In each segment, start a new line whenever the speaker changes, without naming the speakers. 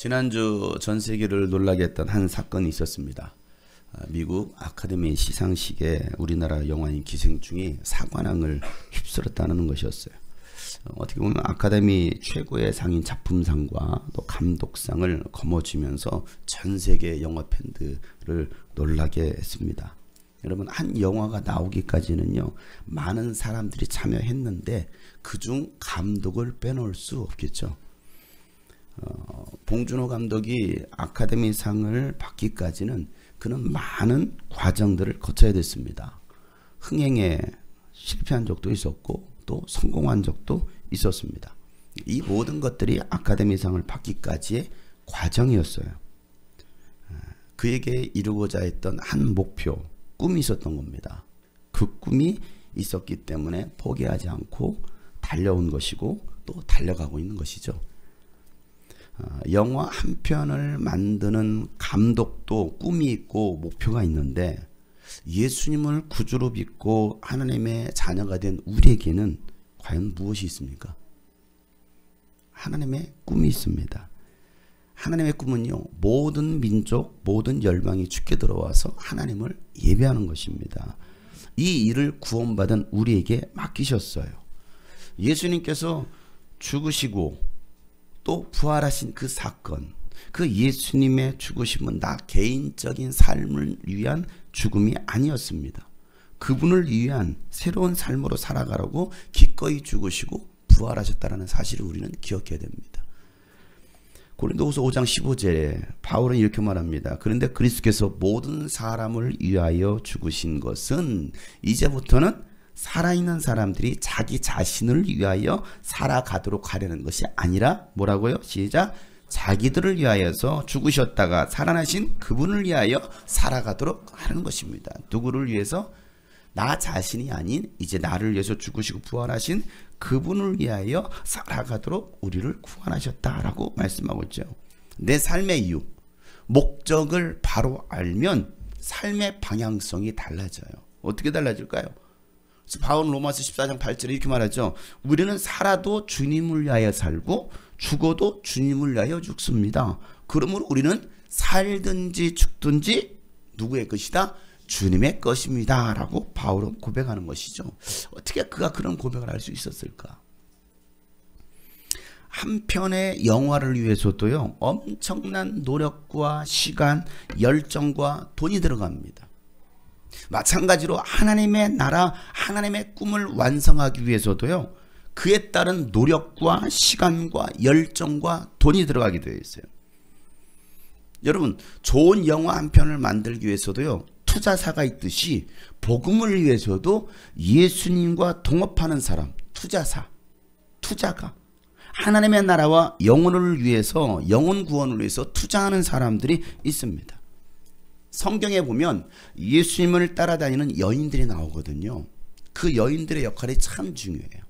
지난주 전 세계를 놀라게 했던 한 사건이 있었습니다. 미국 아카데미 시상식에 우리나라 영화인 기생충이 사관왕을 휩쓸었다는 것이었어요. 어떻게 보면 아카데미 최고의 상인 작품상과 또 감독상을 거머쥐면서 전 세계 영화 팬들을 놀라게 했습니다. 여러분, 한 영화가 나오기까지는요, 많은 사람들이 참여했는데 그중 감독을 빼놓을 수 없겠죠. 봉준호 감독이 아카데미상을 받기까지는 그는 많은 과정들을 거쳐야 됐습니다. 흥행에 실패한 적도 있었고 또 성공한 적도 있었습니다. 이 모든 것들이 아카데미상을 받기까지의 과정이었어요. 그에게 이루고자 했던 한 목표, 꿈이 있었던 겁니다. 그 꿈이 있었기 때문에 포기하지 않고 달려온 것이고 또 달려가고 있는 것이죠. 영화 한 편을 만드는 감독도 꿈이 있고 목표가 있는데 예수님을 구주로 믿고 하나님의 자녀가 된 우리에게는 과연 무엇이 있습니까? 하나님의 꿈이 있습니다. 하나님의 꿈은요, 모든 민족, 모든 열방이 주께 들어와서 하나님을 예배하는 것입니다. 이 일을 구원받은 우리에게 맡기셨어요. 예수님께서 죽으시고 또 부활하신 그 사건, 그 예수님의 죽으심은 나 개인적인 삶을 위한 죽음이 아니었습니다. 그분을 위한 새로운 삶으로 살아가라고 기꺼이 죽으시고 부활하셨다는 사실을 우리는 기억해야 됩니다. 고린도후서 5장 15절에 바울은 이렇게 말합니다. 그런데 그리스도께서 모든 사람을 위하여 죽으신 것은 이제부터는 살아있는 사람들이 자기 자신을 위하여 살아가도록 하려는 것이 아니라 뭐라고요? 시작! 자기들을 위하여서 죽으셨다가 살아나신 그분을 위하여 살아가도록 하는 것입니다. 누구를 위해서? 나 자신이 아닌 이제 나를 위해서 죽으시고 부활하신 그분을 위하여 살아가도록 우리를 구원하셨다라고 말씀하고 있죠. 내 삶의 이유, 목적을 바로 알면 삶의 방향성이 달라져요. 어떻게 달라질까요? 바울은 로마서 14장 8절에 이렇게 말하죠. 우리는 살아도 주님을 위하여 살고 죽어도 주님을 위하여 죽습니다. 그러므로 우리는 살든지 죽든지 누구의 것이다? 주님의 것입니다 라고 바울은 고백하는 것이죠. 어떻게 그가 그런 고백을 할 수 있었을까? 한 편의 영화를 위해서도요, 엄청난 노력과 시간, 열정과 돈이 들어갑니다. 마찬가지로 하나님의 나라, 하나님의 꿈을 완성하기 위해서도요, 그에 따른 노력과 시간과 열정과 돈이 들어가게 되어 있어요. 여러분, 좋은 영화 한 편을 만들기 위해서도요, 투자사가 있듯이 복음을 위해서도 예수님과 동업하는 사람, 투자가 하나님의 나라와 영혼을 위해서, 영혼 구원을 위해서 투자하는 사람들이 있습니다. 성경에 보면 예수님을 따라다니는 여인들이 나오거든요. 그 여인들의 역할이 참 중요해요.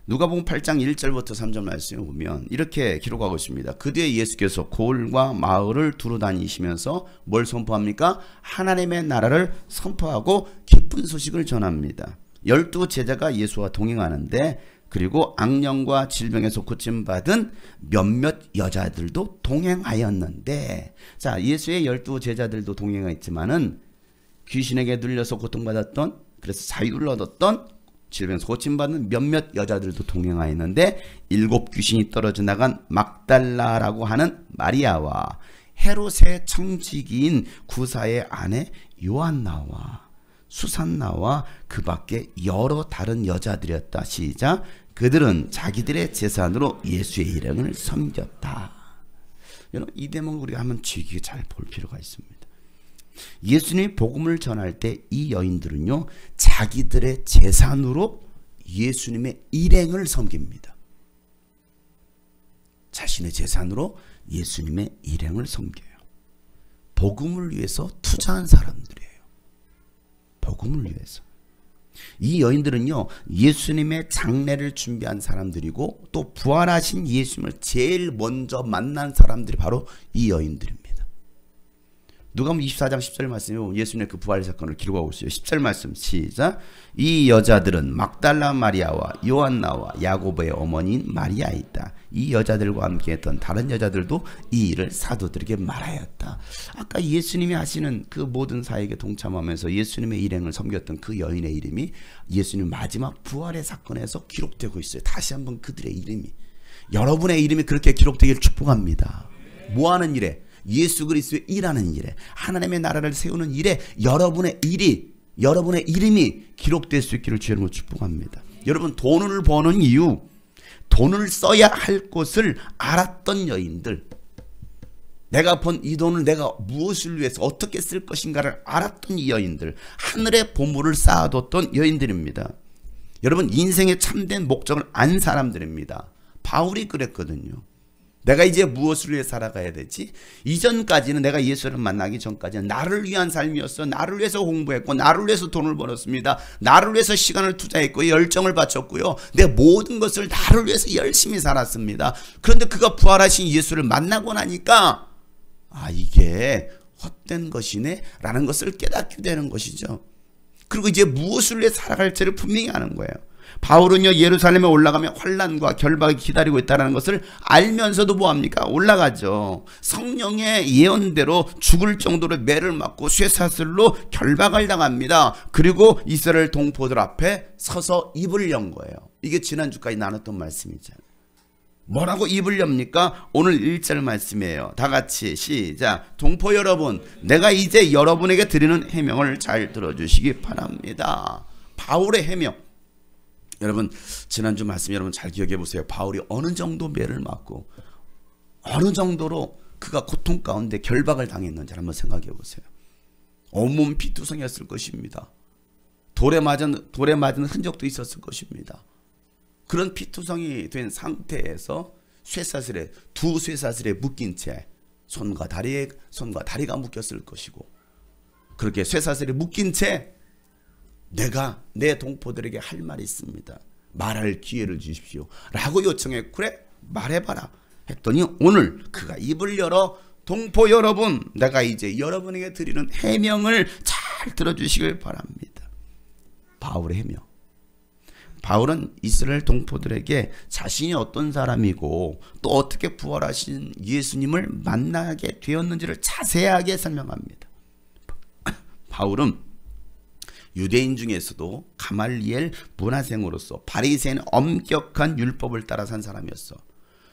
누가복음 8장 1절부터 3절 말씀에 보면 이렇게 기록하고 있습니다. 그 뒤에 예수께서 고을과 마을을 두루 다니시면서 뭘 선포합니까? 하나님의 나라를 선포하고 기쁜 소식을 전합니다. 12 제자가 예수와 동행하는데 그리고 악령과 질병에서 고침받은 몇몇 여자들도 동행하였는데, 자, 예수의 12 제자들도 동행했지만은 귀신에게 눌려서 고통받았던, 그래서 자유를 얻었던, 질병에서 고침받는 몇몇 여자들도 동행하였는데 7 귀신이 떨어져 나간 막달라라고 하는 마리아와 헤롯의 청지기인 구사의 아내 요한나와 수산나와 그 밖에 여러 다른 여자들이었다. 시작! 그들은 자기들의 재산으로 예수의 일행을 섬겼다. 여러분, 이 대목을 우리가 한번 주의 잘 볼 필요가 있습니다. 예수님이 복음을 전할 때 이 여인들은요, 자기들의 재산으로 예수님의 일행을 섬깁니다. 자신의 재산으로 예수님의 일행을 섬겨요. 복음을 위해서 투자한 사람들이에요. 복음을 위해서. 이 여인들은요, 예수님의 장례를 준비한 사람들이고 또 부활하신 예수님을 제일 먼저 만난 사람들이 바로 이 여인들입니다. 누가복음 24장 10절 말씀이요. 예수님의 그 부활 사건을 기록하고 있어요. 10절 말씀 시작. 이 여자들은 막달라 마리아와 요한나와 야고보의 어머니인 마리아이다. 이 여자들과 함께 했던 다른 여자들도 이 일을 사도들에게 말하였다. 아까 예수님이 하시는 그 모든 사역에 동참하면서 예수님의 일행을 섬겼던 그 여인의 이름이 예수님 마지막 부활의 사건에서 기록되고 있어요. 다시 한번 그들의 이름이, 여러분의 이름이 그렇게 기록되기를 축복합니다. 뭐하는 일에? 예수 그리스도의 일하는 일에, 하나님의 나라를 세우는 일에 여러분의 이름이 기록될 수 있기를 주님으로 축복합니다. 여러분, 돈을 버는 이유, 돈을 써야 할 곳을 알았던 여인들, 내가 번 이 돈을 내가 무엇을 위해서 어떻게 쓸 것인가를 알았던 이 여인들, 하늘의 보물을 쌓아뒀던 여인들입니다. 여러분, 인생의 참된 목적을 안 사람들입니다. 바울이 그랬거든요. 내가 이제 무엇을 위해 살아가야 되지? 이전까지는, 내가 예수를 만나기 전까지는 나를 위한 삶이었어. 나를 위해서 공부했고, 나를 위해서 돈을 벌었습니다. 나를 위해서 시간을 투자했고, 열정을 바쳤고요. 내 모든 것을 나를 위해서 열심히 살았습니다. 그런데 그가 부활하신 예수를 만나고 나니까 이게 헛된 것이네 라는 것을 깨닫게 되는 것이죠. 그리고 이제 무엇을 위해 살아갈지를 분명히 아는 거예요. 바울은요, 예루살렘에 올라가면 환난과 결박이 기다리고 있다는 것을 알면서도 뭐합니까? 올라가죠. 성령의 예언대로 죽을 정도로 매를 맞고 쇠사슬로 결박을 당합니다. 그리고 이스라엘 동포들 앞에 서서 입을 연 거예요. 이게 지난주까지 나눴던 말씀이잖아요. 뭐라고 입을 엽니까? 오늘 1절 말씀이에요. 다 같이 시작. 동포 여러분, 내가 이제 여러분에게 드리는 해명을 잘 들어주시기 바랍니다. 바울의 해명. 여러분, 지난주 말씀 여러분 잘 기억해 보세요. 바울이 어느 정도 매를 맞고 어느 정도로 그가 고통 가운데 결박을 당했는지 한번 생각해 보세요. 온몸 피투성이었을 것입니다. 돌에 맞은 흔적도 있었을 것입니다. 그런 피투성이 된 상태에서 두 쇠사슬에 묶인 채 손과 다리가 묶였을 것이고, 그렇게 쇠사슬에 묶인 채 내가 내 동포들에게 할 말이 있습니다. 말할 기회를 주십시오 라고 요청해. 그래, 말해봐라 했더니 오늘 그가 입을 열어, 동포 여러분, 내가 이제 여러분에게 드리는 해명을 잘 들어주시길 바랍니다. 바울의 해명. 바울은 이스라엘 동포들에게 자신이 어떤 사람이고 또 어떻게 부활하신 예수님을 만나게 되었는지를 자세하게 설명합니다. 바울은 유대인 중에서도 가말리엘 문화생으로서 바리새인 엄격한 율법을 따라 산 사람이었어.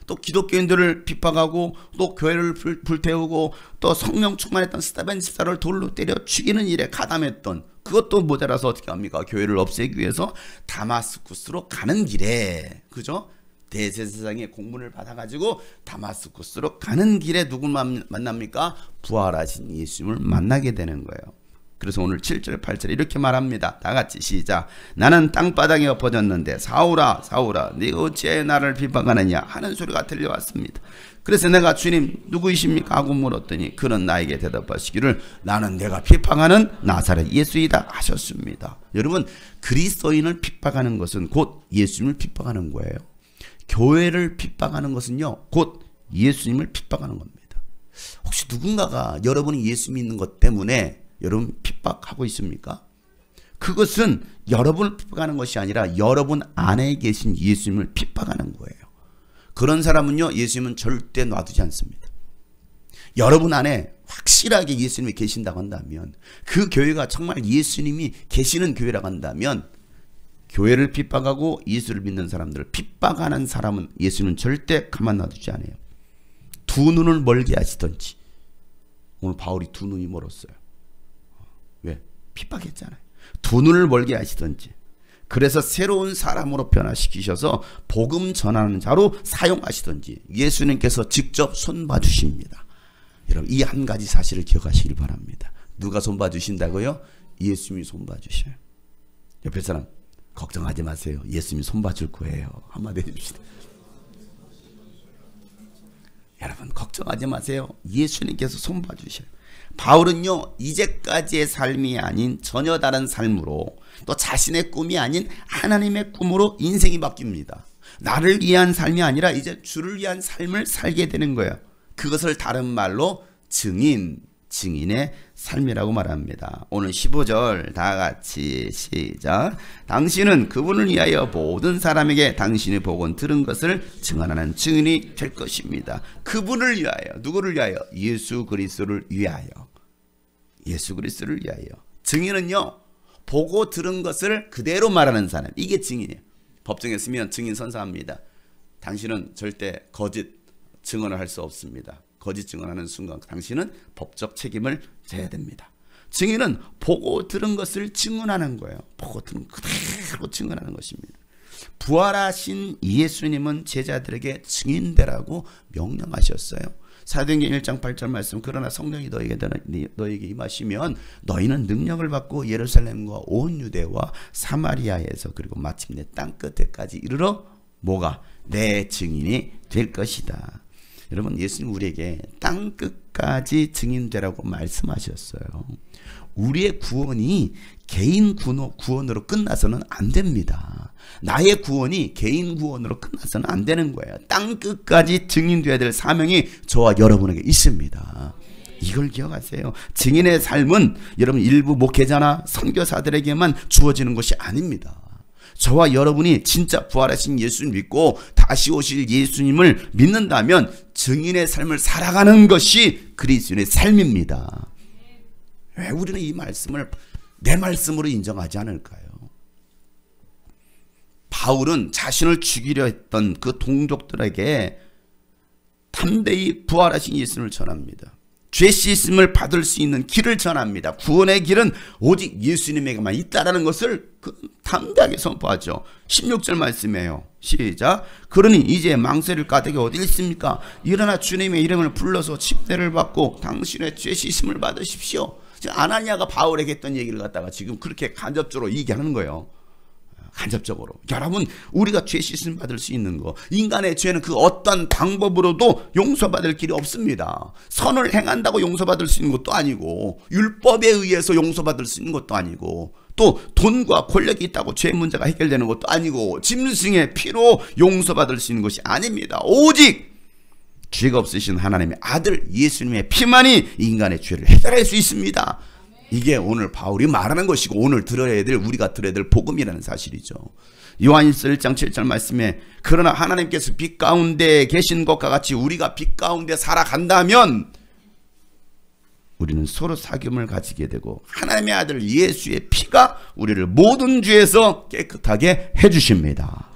또 기독교인들을 핍박하고 또 교회를 불태우고 또 성령 충만했던 스데반 집사를 돌로 때려 죽이는 일에 가담했던, 그것도 모자라서 어떻게 합니까? 교회를 없애기 위해서 다마스쿠스로 가는 길에, 그죠? 대제사장의 공문을 받아가지고 다마스쿠스로 가는 길에 누구 만납니까? 부활하신 예수님을 만나게 되는 거예요. 그래서 오늘 7절 8절 이렇게 말합니다. 다 같이 시작. 나는 땅바닥에 엎어졌는데 사울아 사울아 네가 어찌하여 나를 비방하느냐 하는 소리가 들려왔습니다. 그래서 내가 주님 누구이십니까 하고 물었더니 그는 나에게 대답하시기를 나는 내가 비방하는 나사렛 예수이다 하셨습니다. 여러분, 그리스도인을 핍박하는 것은 곧 예수님을 핍박하는 거예요. 교회를 핍박하는 것은요, 곧 예수님을 핍박하는 겁니다. 혹시 누군가가 여러분이 예수 믿는 것 때문에 여러분 핍박하고 있습니까? 그것은 여러분을 핍박하는 것이 아니라 여러분 안에 계신 예수님을 핍박하는 거예요. 그런 사람은요, 예수님은 절대 놔두지 않습니다. 여러분 안에 확실하게 예수님이 계신다고 한다면, 그 교회가 정말 예수님이 계시는 교회라고 한다면, 교회를 핍박하고 예수를 믿는 사람들을 핍박하는 사람은 예수님은 절대 가만 놔두지 않아요. 두 눈을 멀게 하시던지. 오늘 바울이 두 눈이 멀었어요. 왜? 핍박했잖아요. 두 눈을 멀게 하시던지, 그래서 새로운 사람으로 변화시키셔서 복음 전하는 자로 사용하시던지 예수님께서 직접 손봐주십니다. 여러분, 이 한 가지 사실을 기억하시길 바랍니다. 누가 손봐주신다고요? 예수님이 손봐주셔요. 옆에 사람 걱정하지 마세요. 예수님이 손봐줄 거예요. 한마디 해줍시다. 여러분, 걱정하지 마세요. 예수님께서 손봐주셔요. 바울은요, 이제까지의 삶이 아닌 전혀 다른 삶으로, 또 자신의 꿈이 아닌 하나님의 꿈으로 인생이 바뀝니다. 나를 위한 삶이 아니라 이제 주를 위한 삶을 살게 되는 거예요. 그것을 다른 말로 증인, 증인의 삶이라고 말합니다. 오늘 15절 다 같이 시작. 당신은 그분을 위하여 모든 사람에게 당신의 복은 들은 것을 증언하는 증인이 될 것입니다. 그분을 위하여, 누구를 위하여? 예수 그리스도를 위하여. 예수 그리스도를 위하여. 증인은요, 보고 들은 것을 그대로 말하는 사람, 이게 증인이에요. 법정에 서면 증인 선서합니다. 당신은 절대 거짓 증언을 할 수 없습니다. 거짓 증언하는 순간 당신은 법적 책임을 져야 됩니다. 증인은 보고 들은 것을 증언하는 거예요. 보고 들은 그대로 증언하는 것입니다. 부활하신 예수님은 제자들에게 증인되라고 명령하셨어요. 사도행전 1장 8절 말씀, 그러나 성령이 너에게 임하시면 너희는 능력을 받고 예루살렘과 온 유대와 사마리아에서 그리고 마침내 땅 끝에까지 이르러 뭐가? 내 증인이 될 것이다. 여러분, 예수님 우리에게 땅 끝까지 증인되라고 말씀하셨어요. 우리의 구원이 개인 구원으로 끝나서는 안 됩니다. 나의 구원이 개인 구원으로 끝나서는 안 되는 거예요. 땅 끝까지 증인되어야 될 사명이 저와 여러분에게 있습니다. 이걸 기억하세요. 증인의 삶은 여러분 일부 목회자나 선교사들에게만 주어지는 것이 아닙니다. 저와 여러분이 진짜 부활하신 예수님 믿고 다시 오실 예수님을 믿는다면 증인의 삶을 살아가는 것이 그리스도인의 삶입니다. 왜 우리는 이 말씀을 내 말씀으로 인정하지 않을까요? 바울은 자신을 죽이려 했던 그 동족들에게 담대히 부활하신 예수님을 전합니다. 죄 씻음을 받을 수 있는 길을 전합니다. 구원의 길은 오직 예수님에게만 있다라는 것을 담대하게 선포하죠. 16절 말씀이에요. 시작. 그러니 이제 망설일 까닭이 어디 있습니까? 일어나 주님의 이름을 불러서 침례를 받고 당신의 죄 씻음을 받으십시오. 지금 아나니아가 바울에게 했던 얘기를 갖다가 지금 그렇게 간접적으로 얘기하는 거예요. 간접적으로. 여러분, 우리가 죄 씻음 받을 수 있는 거, 인간의 죄는 그 어떤 방법으로도 용서받을 길이 없습니다. 선을 행한다고 용서받을 수 있는 것도 아니고, 율법에 의해서 용서받을 수 있는 것도 아니고, 또 돈과 권력이 있다고 죄 문제가 해결되는 것도 아니고, 짐승의 피로 용서받을 수 있는 것이 아닙니다. 오직 죄가 없으신 하나님의 아들 예수님의 피만이 인간의 죄를 해결할 수 있습니다. 이게 오늘 바울이 말하는 것이고 오늘 들어야 될, 우리가 들어야 될 복음이라는 사실이죠. 요한일서 1장 7절 말씀에 그러나 하나님께서 빛 가운데 계신 것과 같이 우리가 빛 가운데 살아간다면 우리는 서로 사귐을 가지게 되고 하나님의 아들 예수의 피가 우리를 모든 죄에서 깨끗하게 해주십니다.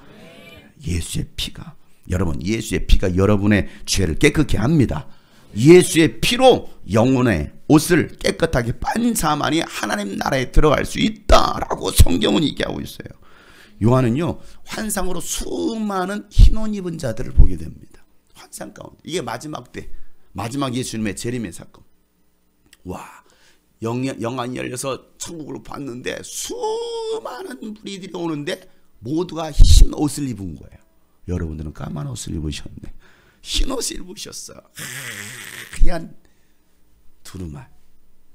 예수의 피가, 여러분, 예수의 피가 여러분의 죄를 깨끗게 합니다. 예수의 피로 영혼의 옷을 깨끗하게 빤 자만이 하나님 나라에 들어갈 수 있다라고 성경은 얘기하고 있어요. 요한은요, 환상으로 수많은 흰 옷 입은 자들을 보게 됩니다. 환상 가운데. 이게 마지막 때, 마지막 예수님의 재림의 사건. 와, 영안이 열려서 천국을 봤는데 수많은 무리들이 오는데 모두가 흰 옷을 입은 거예요. 여러분들은 까만 옷을 입으셨네. 흰 옷을 입으셨어. 하얀 두루마리,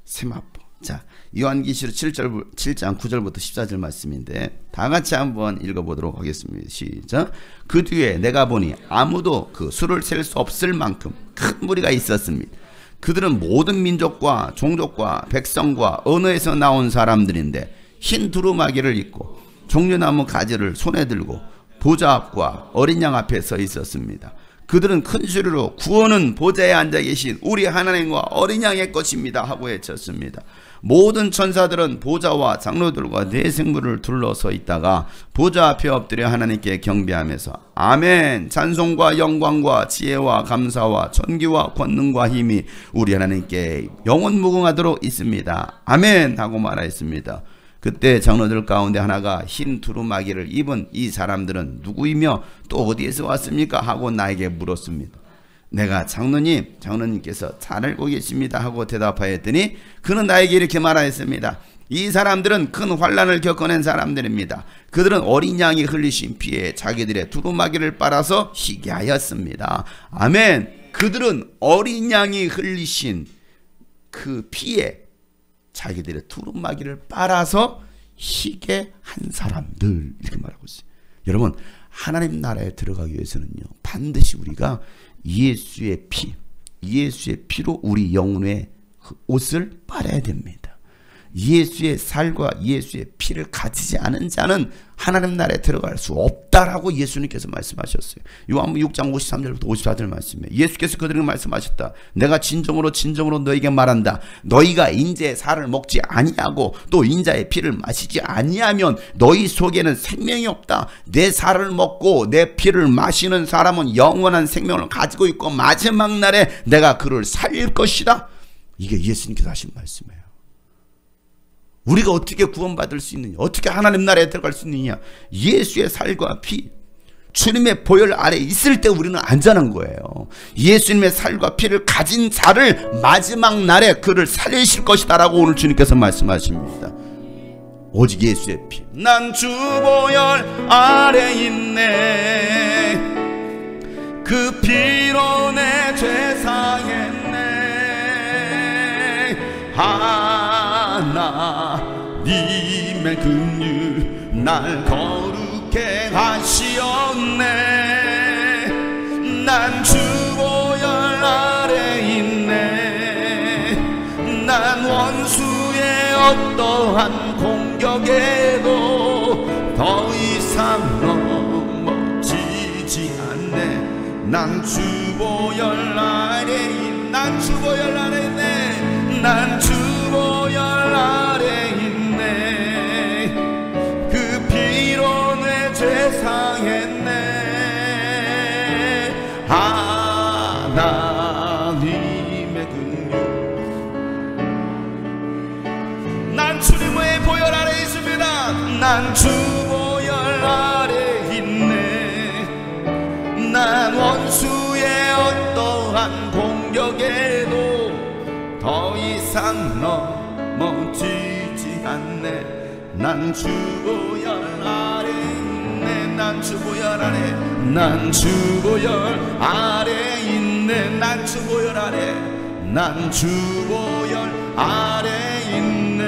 세마포. 자, 요한계시록 7장 9절부터 14절 말씀인데 다 같이 한번 읽어보도록 하겠습니다. 시작. 그 뒤에 내가 보니 아무도 그 수를 셀 수 없을 만큼 큰 무리가 있었습니다. 그들은 모든 민족과 종족과 백성과 언어에서 나온 사람들인데 흰 두루마기를 입고 종려나무 가지를 손에 들고 보좌 앞과 어린 양 앞에 서 있었습니다. 그들은 큰 소리로 구원은 보좌에 앉아 계신 우리 하나님과 어린 양의 것입니다 하고 외쳤습니다. 모든 천사들은 보좌와 장로들과 네 생물을 둘러서 있다가 보좌 앞에 엎드려 하나님께 경배하면서 아멘, 찬송과 영광과 지혜와 감사와 존귀와 권능과 힘이 우리 하나님께 영원 무궁하도록 있습니다. 아멘 하고 말하였습니다. 그때 장로들 가운데 하나가 흰 두루마기를 입은 이 사람들은 누구이며 또 어디에서 왔습니까? 하고 나에게 물었습니다. 내가 장로님께서 잘 알고 계십니다 하고 대답하였더니 그는 나에게 이렇게 말하였습니다. 이 사람들은 큰 환난을 겪어낸 사람들입니다. 그들은 어린 양이 흘리신 피에 자기들의 두루마기를 빨아서 희게 하였습니다. 아멘. 그들은 어린 양이 흘리신 그 피에 자기들의 두루마기를 빨아서 희게 한 사람들, 이렇게 말하고 있어요. 여러분, 하나님 나라에 들어가기 위해서는요, 반드시 우리가 예수의 피로 우리 영혼의 그 옷을 빨아야 됩니다. 예수의 살과 예수의 피를 가지지 않은 자는 하나님 나라에 들어갈 수 없다라고 예수님께서 말씀하셨어요. 요한복음 6장 53절부터 54절 말씀이에요. 예수께서 그들에게 말씀하셨다. 내가 진정으로 너에게 말한다. 너희가 인자의 살을 먹지 아니하고 또 인자의 피를 마시지 아니하면 너희 속에는 생명이 없다. 내 살을 먹고 내 피를 마시는 사람은 영원한 생명을 가지고 있고 마지막 날에 내가 그를 살릴 것이다. 이게 예수님께서 하신 말씀이에요. 우리가 어떻게 구원받을 수 있느냐, 어떻게 하나님 나라에 들어갈 수 있느냐, 예수의 살과 피, 주님의 보혈 아래 있을 때 우리는 안전한 거예요. 예수님의 살과 피를 가진 자를 마지막 날에 그를 살리실 것이다 라고 오늘 주님께서 말씀하십니다. 오직 예수의 피. 난 주 보혈 아래 있네. 그 피로 내 죄 사했네. 하나님의 긍휼 날 거룩해 하시었네. 난 주 보혈 아래 있네. 난 원수의 어떠한 공격에도 더 이상 넘어지지 않네. 난 주 보혈 아래 있네. 난 주 보혈 아래 있네. 난 주 보혈 아래 있네. 그 피로 내 죄 사했네. 하나님의 긍휼. 난 주님의 보혈 아래 있습니다. 난 주 보혈 아래 있네. 난 원수의 어떠한 공격에도 더 이상 넘어지지 않네. 난 주 보혈 아래 있네. 난 주 보혈 아래. 난 주 보혈 아래 있네. 난 주 보혈 아래. 난 주 보혈 아래 있네.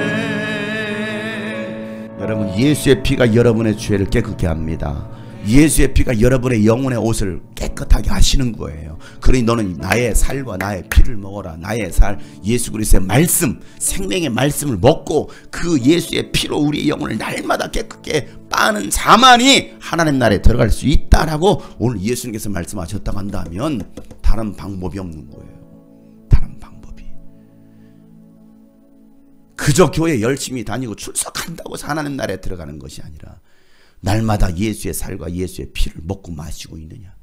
여러분, 예수의 피가 여러분의 죄를 깨끗게 합니다. 예수의 피가 여러분의 영혼의 옷을 깨끗하게 하시는 거예요. 그러니 너는 나의 살과 나의 피를 먹어라. 나의 살, 예수 그리스도의 말씀, 생명의 말씀을 먹고 그 예수의 피로 우리의 영혼을 날마다 깨끗게 빠는 자만이 하나님 나라에 들어갈 수 있다라고 오늘 예수님께서 말씀하셨다고 한다면 다른 방법이 없는 거예요. 다른 방법이. 그저 교회 열심히 다니고 출석한다고 하나님 나라에 들어가는 것이 아니라 날마다 예수의 살과 예수의 피를 먹고 마시고 있느냐.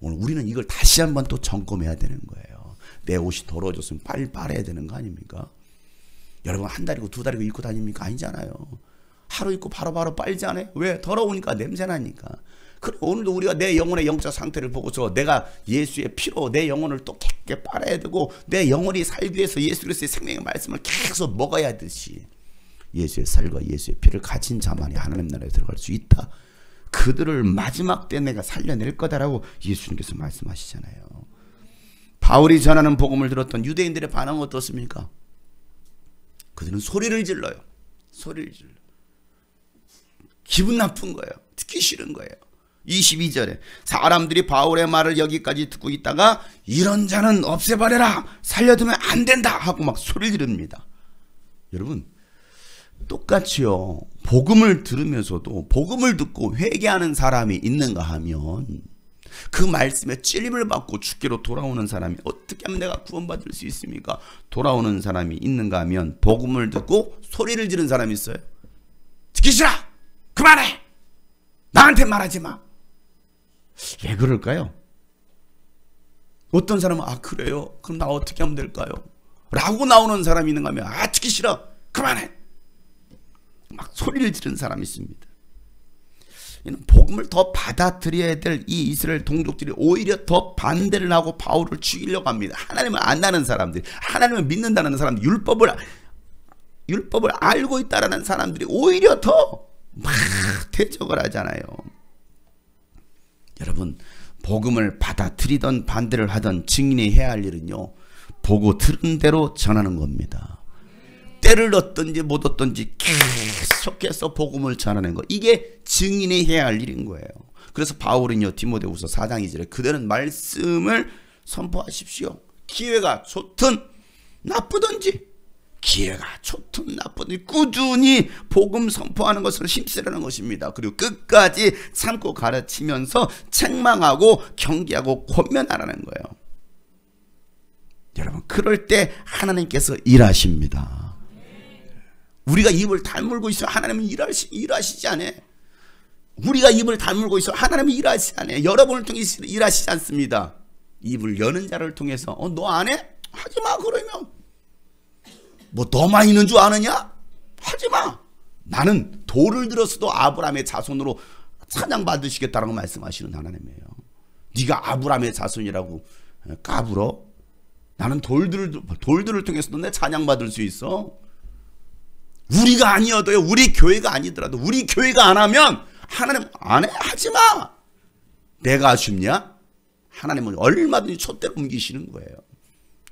오늘 우리는 이걸 다시 한번 또 점검해야 되는 거예요. 내 옷이 더러워졌으면 빨리 빨아야 되는 거 아닙니까? 여러분, 한 달이고 두 달이고 입고 다닙니까? 아니잖아요. 하루 입고 바로바로 빨지 않아요? 왜? 더러우니까, 냄새나니까. 그래, 오늘도 우리가 내 영혼의 영적 상태를 보고서 내가 예수의 피로 내 영혼을 또 깨끗게 빨아야 되고 내 영혼이 살기 위해서 예수 그리스도의 생명의 말씀을 계속 먹어야 하듯이 예수의 살과 예수의 피를 가진 자만이 하나님 나라에 들어갈 수 있다. 그들을 마지막 때 내가 살려낼 거다라고 예수님께서 말씀하시잖아요. 바울이 전하는 복음을 들었던 유대인들의 반응은 어떻습니까? 그들은 소리를 질러요. 소리를 질러. 기분 나쁜 거예요. 듣기 싫은 거예요. 22절에 사람들이 바울의 말을 여기까지 듣고 있다가 이런 자는 없애버려라, 살려두면 안 된다 하고 막 소리를 지릅니다. 여러분, 똑같이요, 복음을 들으면서도 복음을 듣고 회개하는 사람이 있는가 하면 그 말씀에 찔림을 받고 주께로 돌아오는 사람이 어떻게 하면 내가 구원받을 수 있습니까? 돌아오는 사람이 있는가 하면 복음을 듣고 소리를 지른 사람이 있어요. 듣기 싫어! 그만해! 나한테 말하지 마! 왜 그럴까요? 어떤 사람은 아 그래요? 그럼 나 어떻게 하면 될까요? 라고 나오는 사람이 있는가 하면 아 듣기 싫어! 그만해! 막 소리를 지른 사람이 있습니다. 복음을 더 받아들여야 될 이 이스라엘 동족들이 오히려 더 반대를 하고 바울을 죽이려고 합니다. 하나님을 안다는 사람들, 하나님을 믿는다는 사람들, 율법을 알고 있다라는 사람들이 오히려 더 막 대적을 하잖아요. 여러분, 복음을 받아들이던 반대를 하던 증인이 해야 할 일은요, 보고 들은 대로 전하는 겁니다. 때를 얻든지 못 얻든지 계속해서 복음을 전하는 거, 이게 증인이 해야 할 일인 거예요. 그래서 바울은요, 디모데후서 4장 2절에 그대는 말씀을 선포하십시오. 기회가 좋든 나쁘든지 기회가 좋든 나쁘든 꾸준히 복음 선포하는 것을 힘쓰라는 것입니다. 그리고 끝까지 참고 가르치면서 책망하고 경계하고 권면하라는 거예요. 여러분, 그럴 때 하나님께서 일하십니다. 우리가 입을 다물고 있어 하나님은 일하시지 않아요. 우리가 입을 다물고 있어 하나님은 일하시지 않아요. 여러분을 통해서 일하시지 않습니다. 입을 여는 자를 통해서 너 안 해? 하지마. 그러면 뭐 너만 있는 줄 아느냐? 하지마. 나는 돌을 들었어도 아브라함의 자손으로 찬양받으시겠다라고 말씀하시는 하나님이에요. 네가 아브라함의 자손이라고 까불어? 나는 돌들을 통해서도 내 찬양받을 수 있어. 우리가 아니어도요, 우리 교회가 아니더라도 우리 교회가 안 하면 하나님 안 해? 하지마. 내가 아쉽냐? 하나님은 얼마든지 촛대로 옮기시는 거예요.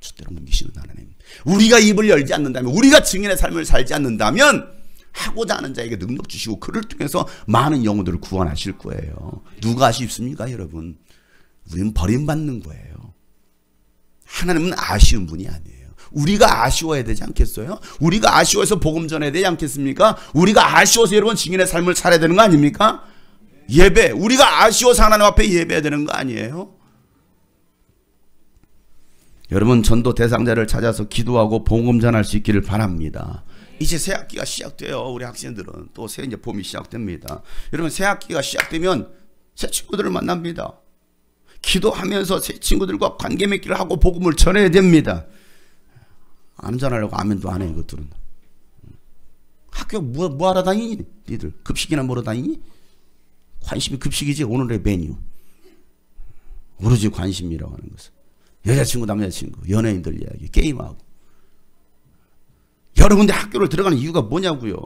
촛대로 옮기시는 하나님. 우리가 입을 열지 않는다면, 우리가 증인의 삶을 살지 않는다면 하고자 하는 자에게 능력 주시고 그를 통해서 많은 영혼들을 구원하실 거예요. 누가 아쉽습니까 여러분? 우리는 버림받는 거예요. 하나님은 아쉬운 분이 아니에요. 우리가 아쉬워야 되지 않겠어요? 우리가 아쉬워서 복음 전해야 되지 않겠습니까? 우리가 아쉬워서 여러분 증인의 삶을 살아야 되는 거 아닙니까? 예배, 우리가 아쉬워서 하나님 앞에 예배해야 되는 거 아니에요? 여러분, 전도 대상자를 찾아서 기도하고 복음 전할 수 있기를 바랍니다. 이제 새 학기가 시작돼요. 우리 학생들은 또 새 이제 봄이 시작됩니다. 여러분, 새 학기가 시작되면 새 친구들을 만납니다. 기도하면서 새 친구들과 관계 맺기를 하고 복음을 전해야 됩니다. 안 전하려고 아멘도 안 해. 이것들은 학교 뭐 하러 다니니? 니들 급식이나 먹으러 다니니? 관심이 급식이지. 오늘의 메뉴 오로지 관심이라고 하는 것은 여자친구 남자친구 연예인들 이야기 게임하고. 여러분들 학교를 들어가는 이유가 뭐냐고요.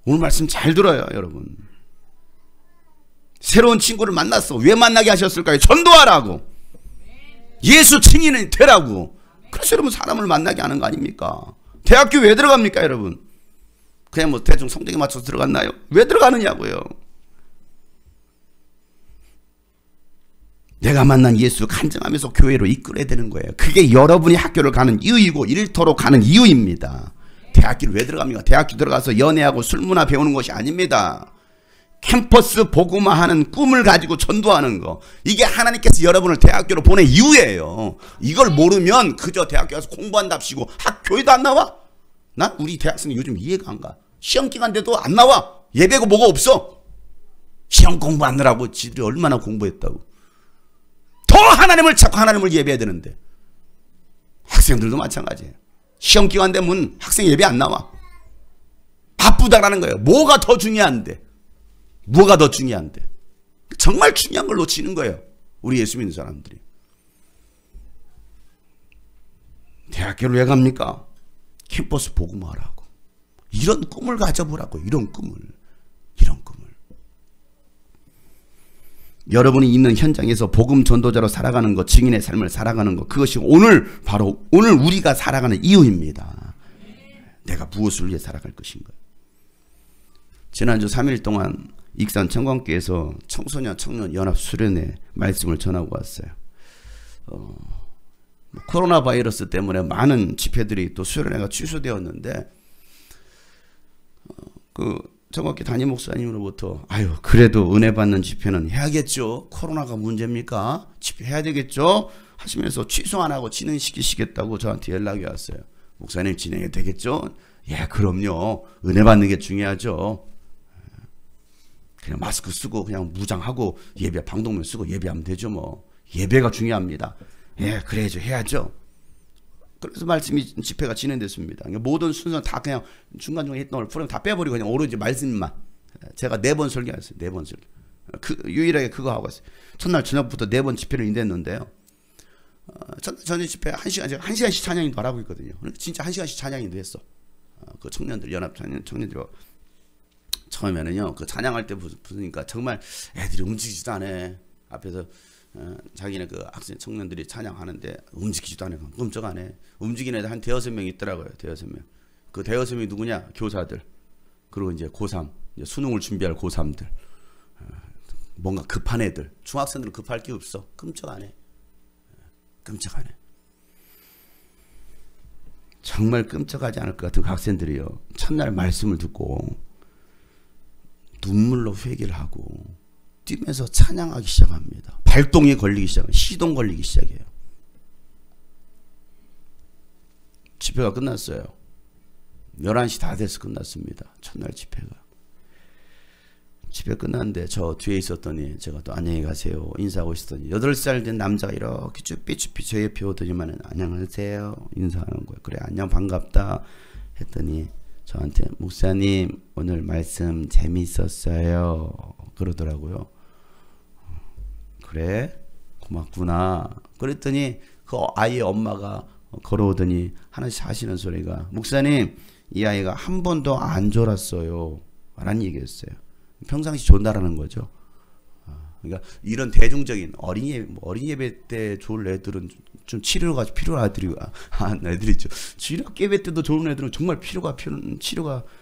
오늘 말씀 잘 들어요 여러분. 새로운 친구를 만났어. 왜 만나게 하셨을까요? 전도하라고. 예수 증인이 되라고. 그래서 여러분 사람을 만나게 하는 거 아닙니까? 대학교 왜 들어갑니까 여러분? 그냥 뭐 대충 성적에 맞춰서 들어갔나요? 왜 들어가느냐고요. 내가 만난 예수 간증하면서 교회로 이끌어야 되는 거예요. 그게 여러분이 학교를 가는 이유이고 일터로 가는 이유입니다. 대학교를 왜 들어갑니까? 대학교 들어가서 연애하고 술문화 배우는 것이 아닙니다. 캠퍼스 복음화하는 꿈을 가지고 전도하는 거. 이게 하나님께서 여러분을 대학교로 보낸 이유예요. 이걸 모르면 그저 대학교 가서 공부한답시고 학교에도 안 나와? 난 우리 대학생이 요즘 이해가 안 가. 시험 기간 돼도 안 나와. 예배고 뭐가 없어. 시험 공부하느라고 지들이 얼마나 공부했다고. 더 하나님을 찾고 하나님을 예배해야 되는데. 학생들도 마찬가지예요. 시험 기간 되면 학생 예배 안 나와. 바쁘다라는 거예요. 뭐가 더 중요한데. 뭐가 더 중요한데. 정말 중요한 걸 놓치는 거예요. 우리 예수 믿는 사람들이. 대학교를 왜 갑니까? 캠퍼스 복음화하라고. 이런 꿈을 가져보라고. 이런 꿈을. 여러분이 있는 현장에서 복음 전도자로 살아가는 것, 증인의 삶을 살아가는 것, 그것이 바로 오늘 우리가 살아가는 이유입니다. 내가 무엇을 위해 살아갈 것인가. 지난주 3일 동안 익산 청광교에서 청소년 청년 연합 수련회 말씀을 전하고 왔어요. 코로나 바이러스 때문에 많은 집회들이 또 수련회가 취소되었는데 청광교 담임 목사님으로부터 그래도 은혜 받는 집회는 해야겠죠. 코로나가 문제입니까? 집회 해야 되겠죠? 하시면서 취소 안 하고 진행시키시겠다고 저한테 연락이 왔어요. 목사님 진행이 되겠죠? 예, 그럼요. 은혜 받는 게 중요하죠. 그냥 마스크 쓰고 그냥 무장하고 예배 방독면 쓰고 예배하면 되죠 뭐. 예배가 중요합니다. 예, 그래야죠. 해야죠. 그래서 말씀이 집회가 진행됐습니다. 모든 순서는 다 그냥 중간중간 했던 걸 프로그램 다 빼버리고 그냥 오로지 말씀만. 제가 4번 설교했어요. 4번 설교. 유일하게 그거 하고 왔어요. 첫날 저녁부터 4번 집회를 인도했는데요. 전에 집회 1시간씩 찬양인도 하라고 했거든요. 진짜 1시간씩 찬양인도 했어. 그 청년들, 연합 청년들이 처음에는요, 그 찬양할 때 부르니까 정말 애들이 움직이지도 않아. 앞에서 자기네 그 학생 청년들이 찬양하는데 움직이지도 않아. 끔찍 안 해. 움직이는 애들 한 5명 있더라고요. 5명. 그 5명이 누구냐? 교사들. 그리고 이제 고3, 이제 수능을 준비할 고3들. 뭔가 급한 애들. 중학생들은 급할 게 없어. 끔찍 안 해. 끔찍 안 해. 정말 끔찍하지 않을 것 같은 그 학생들이요. 첫날 말씀을 듣고 눈물로 회개를 하고 뛰면서 찬양하기 시작합니다. 발동이 걸리기 시작해요. 시동 걸리기 시작해요. 집회가 끝났어요. 11시 다 돼서 끝났습니다. 첫날 집회가. 집회 끝났는데 저 뒤에 있었더니 제가 또 안녕히 가세요 인사하고 있었더니 8살 된 남자가 이렇게 쭈삐쭈삐 저 옆에 오더니만 안녕하세요 인사하는 거예요. 그래 안녕 반갑다 했더니 저한테 목사님 오늘 말씀 재밌었어요 그러더라고요. 그래 고맙구나 그랬더니 그 아이의 엄마가 걸어오더니 하나씩 하시는 소리가 목사님 이 아이가 한 번도 안 졸았어요 라는 얘기였어요. 평상시 존다라는 거죠. 그러니까 이런 대중적인 어린이 예배 때 좋은 애들은 좀 치료가 필요한 애들이죠. 치료 예배 때도 좋은 애들은 정말 치료가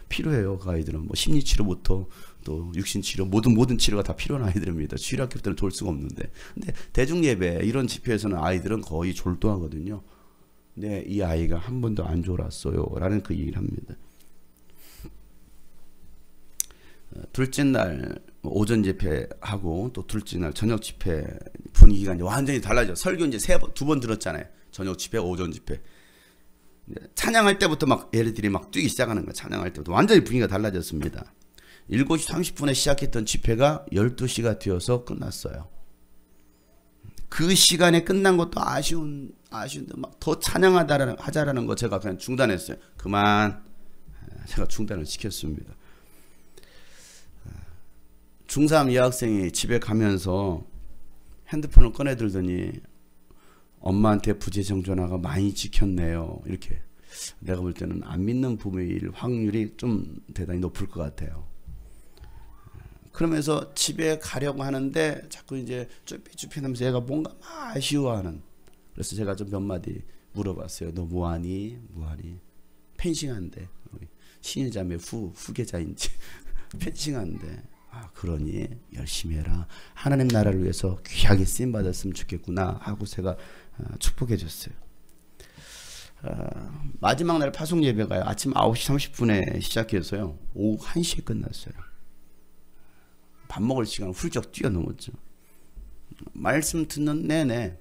필요해요. 그 아이들은 뭐 심리 치료부터 또 육신 치료 모든 치료가 다 필요한 아이들입니다. 치료학교 때는 좋을 수가 없는데, 근데 대중 예배 이런 집회에서는 아이들은 거의 졸도하거든요. 근데 이 아이가 한 번도 안 졸았어요라는 그 얘기를 합니다. 둘째 날 오전 집회하고 또 둘째 날 저녁 집회 분위기가 이제 완전히 달라져. 설교 이제 2번 들었잖아요. 저녁 집회, 오전 집회. 찬양할 때부터 막 얘네들이 막 뛰기 시작하는 거야. 찬양할 때부터 완전히 분위기가 달라졌습니다. 7시 30분에 시작했던 집회가 12시가 되어서 끝났어요. 그 시간에 끝난 것도 아쉬운데 막 더 하자라는 거 제가 그냥 중단했어요. 그만 제가 중단을 시켰습니다. 중3 여학생이 집에 가면서 핸드폰을 꺼내들더니 엄마한테 부재중 전화가 많이 찍혔네요. 이렇게 내가 볼 때는 안 믿는 부모일 확률이 좀 대단히 높을 것 같아요. 그러면서 집에 가려고 하는데 자꾸 이제 쭈삐쭈삐하면서 얘가 뭔가 막 아쉬워하는. 그래서 제가 좀 몇 마디 물어봤어요. 너 뭐하니? 펜싱한대. 신의자매 후계자인지 펜싱한대. 아 그러니 열심히 해라. 하나님 나라를 위해서 귀하게 쓰임 받았으면 좋겠구나 하고 제가 축복해 줬어요. 마지막 날 파송 예배가요. 아침 9시 30분에 시작해서요. 오후 1시에 끝났어요. 밥 먹을 시간을 훌쩍 뛰어넘었죠. 말씀 듣는 내내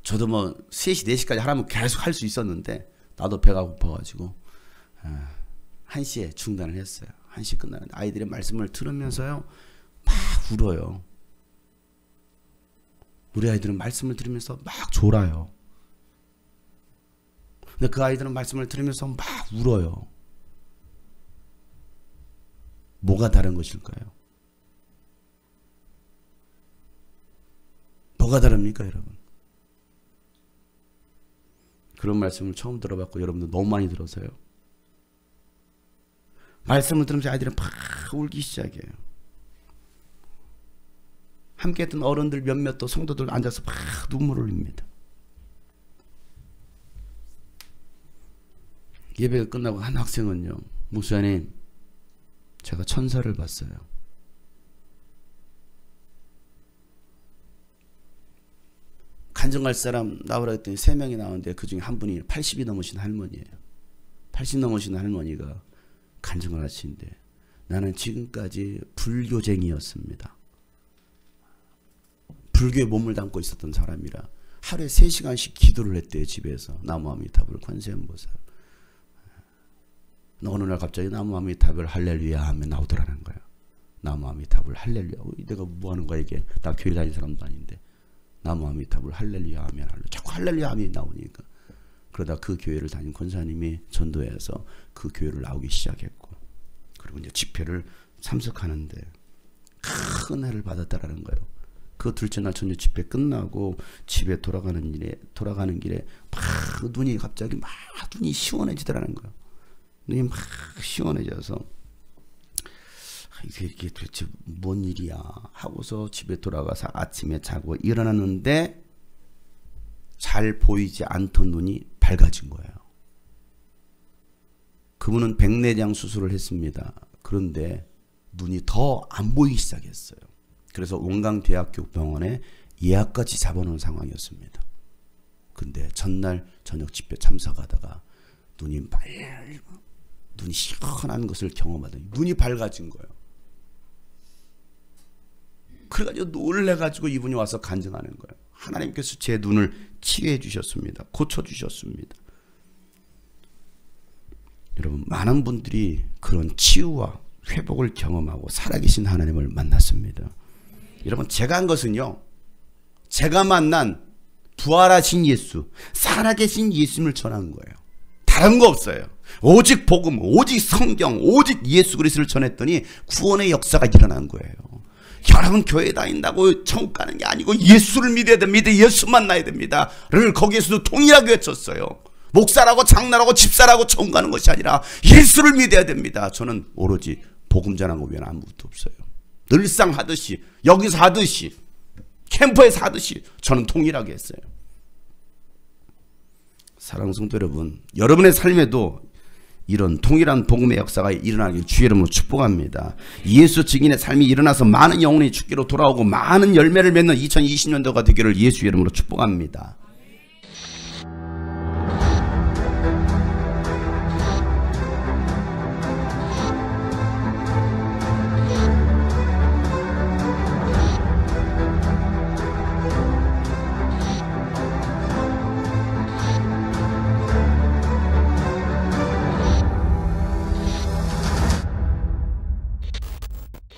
저도 뭐 3시 4시까지 하라면 계속 할 수 있었는데 나도 배가 고파가지고 1시에 중단을 했어요. 1시 끝나는데 아이들의 말씀을 들으면서요 막 울어요. 우리 아이들은 말씀을 들으면서 막 졸아요. 근데 그 아이들은 말씀을 들으면서 막 울어요. 뭐가 다른 것일까요? 뭐가 다릅니까 여러분? 그런 말씀을 처음 들어봤고 여러분들 너무 많이 들어서요. 말씀을 들으면서 아이들은 막 울기 시작해요. 함께 했던 어른들 몇몇 또 성도들 앉아서 막 눈물을 흘립니다. 예배가 끝나고 한 학생은요. 목사님 제가 천사를 봤어요. 간증할 사람 나오라 했더니 3명이 나오는데 그중에 한 분이 80이 넘으신 할머니예요. 80 넘으신 할머니가 간증을 하시는데 나는 지금까지 불교쟁이였습니다. 불교에 몸을 담고 있었던 사람이라 하루에 3시간씩 기도를 했대요. 집에서 나무아미타불 관세음보살. 어느 날 갑자기 나무아미타불 할렐루야 하면 나오더라는 거예요. 나무아미타불 할렐루야. 내가 뭐 하는 거야 이게. 나 교회 다니는 사람도 아닌데. 나무아미타불 할렐루야 하면 자꾸 할렐루야 하면 나오니까. 그러다 그 교회를 다닌 권사님이 전도해서 그 교회를 나오기 시작했고 그리고 이제 집회를 참석하는데 큰 은혜를 받았다라는 거예요. 그 둘째 날 저녁 집회 끝나고 집에 돌아가는 길에 막 눈이 갑자기 막 눈이 시원해지더라는 거예요. 눈이 막 시원해져서 이게 도대체 뭔 일이야 하고서 집에 돌아가서 아침에 자고 일어났는데 잘 보이지 않던 눈이 밝아진 거예요. 그분은 백내장 수술을 했습니다. 그런데 눈이 더 안 보이기 시작했어요. 그래서 원광대학교 병원에 예약까지 잡아놓은 상황이었습니다. 근데 전날 저녁 집회 참석하다가 눈이 시원한 것을 경험하더니 눈이 밝아진 거예요. 그래가지고 놀래가지고 이분이 와서 간증하는 거예요. 하나님께서 제 눈을 치유해 주셨습니다. 고쳐주셨습니다. 여러분, 많은 분들이 그런 치유와 회복을 경험하고 살아계신 하나님을 만났습니다. 여러분, 제가 한 것은요, 제가 만난 부활하신 예수, 살아계신 예수님을 전한 거예요. 다른 거 없어요. 오직 복음, 오직 성경, 오직 예수 그리스도를 전했더니 구원의 역사가 일어난 거예요. 여러분, 교회 다닌다고 천국 가는 게 아니고 예수를 믿어야 됩니다. 예수 만나야 됩니다. 를 거기에서도 동일하게 외쳤어요. 목사라고 장로라고 집사라고 천국 가는 것이 아니라 예수를 믿어야 됩니다. 저는 오로지 복음 전한 거 외에는 아무것도 없어요. 늘상 하듯이, 여기서 하듯이, 캠프에서 하듯이 저는 동일하게 했어요. 사랑하는 성도 여러분, 여러분의 삶에도 이런 동일한 복음의 역사가 일어나길 주의 이름으로 축복합니다. 예수 증인의 삶이 일어나서 많은 영혼이 주께로 돌아오고 많은 열매를 맺는 2020년도가 되기를 예수 이름으로 축복합니다.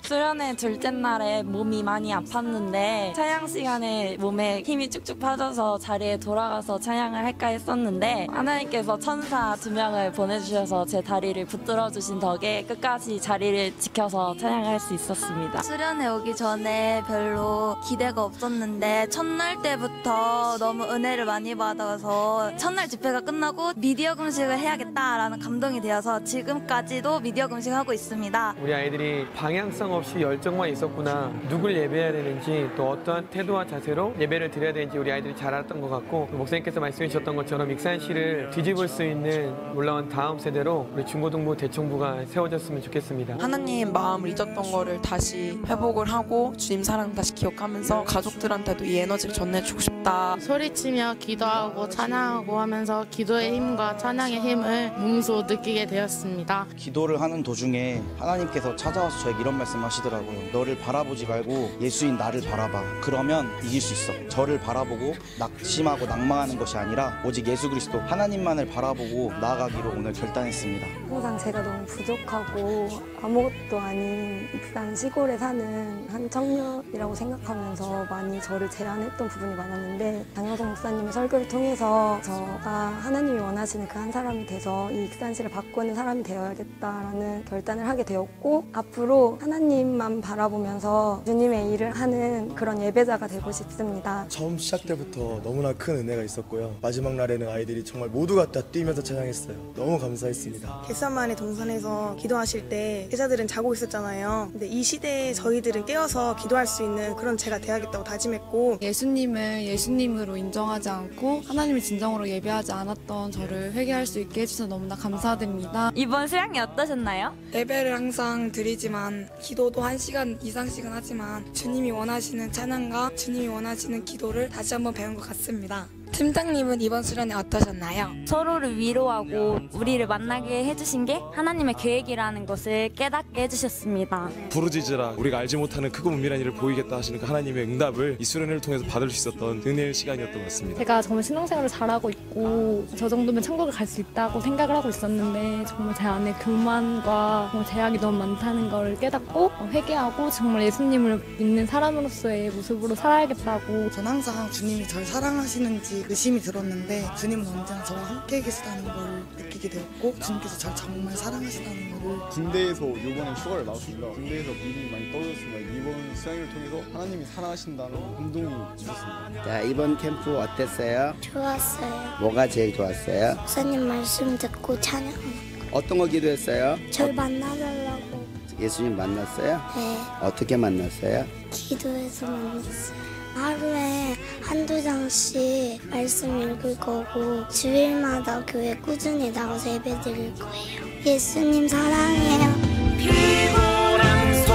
수련회 둘째 날에 몸이 많이 아팠는데 찬양 시간에 몸에 힘이 쭉쭉 빠져서 자리에 돌아가서 찬양을 할까 했었는데 하나님께서 천사 2명을 보내주셔서 제 다리를 붙들어 주신 덕에 끝까지 자리를 지켜서 찬양할 수 있었습니다.
수련회 오기 전에 별로 기대가 없었는데 첫날 때부터 너무 은혜를 많이 받아서 첫날 집회가 끝나고 미디어 금식을 해야겠다라는 감동이 되어서 지금까지도 미디어 금식하고 있습니다.
우리 아이들이 방향성 없이 열정만 있었구나. 누굴 예배해야 되는지 또 어떠한 태도와 자세로 예배를 드려야 되는지 우리 아이들이 잘 알았던 것 같고, 목사님께서 말씀해 주셨던 것처럼 익산시를 뒤집을 수 있는 올라온 다음 세대로 우리 중고등부 대청부가 세워졌으면 좋겠습니다.
하나님 마음을 잊었던 거를 다시 회복을 하고 주님 사랑 다시 기억하면서 가족들한테도 이 에너지를 전해주고 싶다.
소리치며 기도하고 찬양하고 하면서 기도의 힘과 찬양의 힘을 몸소 느끼게 되었습니다.
기도를 하는 도중에 하나님께서 찾아와서 저에게 이런 말씀하시더라고요. 너를 바라보지 말고 예수인 나를 바라봐. 그러면 이길 수 있어. 저를 바라보고 낙심하고 낭망하는 것이 아니라 오직 예수 그리스도 하나님만을 바라보고 나아가기로 오늘 결단했습니다.
항상 제가 너무 부족하고 아무것도 아닌 익산 시골에 사는 한 청년이라고 생각하면서 많이 저를 제한했던 부분이 많았는데, 장영석 목사님의 설교를 통해서 저가 하나님이 원하시는 그 한 사람이 돼서 이 익산시를 바꾸는 사람이 되어야겠다라는 결단을 하게 되었고, 앞으로 하나님만 바라보면서 주님의 일을 하는 그런 예배자가 되고 싶습니다.
처음 시작 때부터 너무나 큰 은혜가 있었고요. 마지막 날에는 아이들이 정말 모두가 다 뛰면서 찬양했어요. 너무 감사했습니다.
겟세마네 동산에서 기도하실 때 제자들은 자고 있었잖아요. 근데 이 시대에 저희들은 깨어서 기도할 수 있는 그런 제가 돼야겠다고 다짐했고,
예수님을 예수님으로 인정하지 않고 하나님을 진정으로 예배하지 않았던 저를 회개할 수 있게 해주셔서 너무나 감사드립니다.
이번 수양이 어떠셨나요?
예배를 항상 드리지만 기도도 1시간 이상씩은 하지만 주님이 원하시는 찬양과 주님이 원하시는 기도를 다시 한번 배운 것 같습니다. 팀장님은 이번 수련회 어떠셨나요?
서로를 위로하고 우리를 만나게 해주신 게 하나님의 계획이라는 것을 깨닫게 해주셨습니다.
부르짖으라 우리가 알지 못하는 크고 은밀한 일을 보이겠다 하시는 그 하나님의 응답을 이 수련회를 통해서 받을 수 있었던 은혜의 시간이었던 것 같습니다.
제가 정말 신앙생활을 잘하고 있고 저 정도면 천국을 갈 수 있다고 생각을 하고 있었는데 정말 제 안에 교만과 제약이 너무 많다는 걸 깨닫고 회개하고 정말 예수님을 믿는 사람으로서의 모습으로 살아야겠다고.
전 항상 주님이 절 사랑하시는지 의심이 들었는데 주님은 언제나 저와 함께 계시다는 걸 느끼게 되었고, 주님께서 절 정말 사랑하시다는 걸.
군대에서 이번에 휴가를 나왔습니다. 군대에서 믿음이 많이 떨어졌습니다. 이번 수양을 통해서 하나님이 사랑하신다는 감동이 있었습니다.
자, 이번 캠프 어땠어요?
좋았어요.
뭐가 제일 좋았어요?
목사님 말씀 듣고 찬양하는 거.
어떤 거 기도했어요?
절 만나달라고.
예수님 만났어요?
네.
어떻게 만났어요?
기도해서 만났어요. 하루에 1~2장씩 말씀 읽을 거고 주일마다 교회 꾸준히 나가서 예배 드릴 거예요. 예수님 사랑해요.
피곤한 손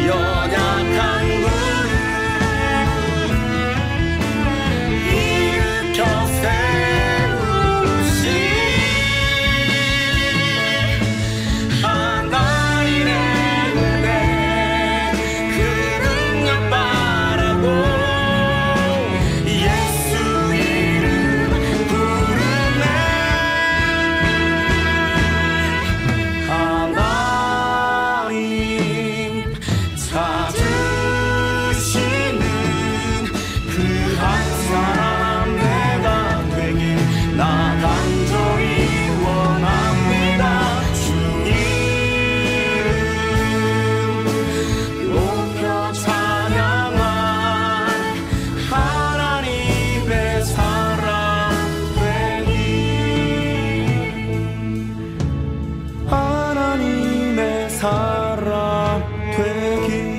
연약한 무릎 일으켜 사람 되기.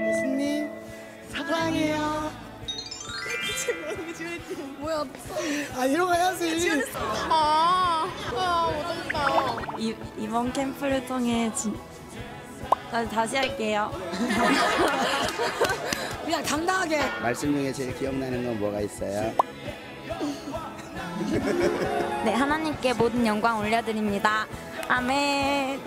예수님 사랑해요.
뭐야?
아 이런 거 해야지.
지원했어. 못하겠다.
이번 캠프를 통해 다시 할게요.
그냥 당당하게.
말씀 중에 제일 기억나는 건 뭐가 있어요?
네, 하나님께 모든 영광 올려드립니다. 아멘.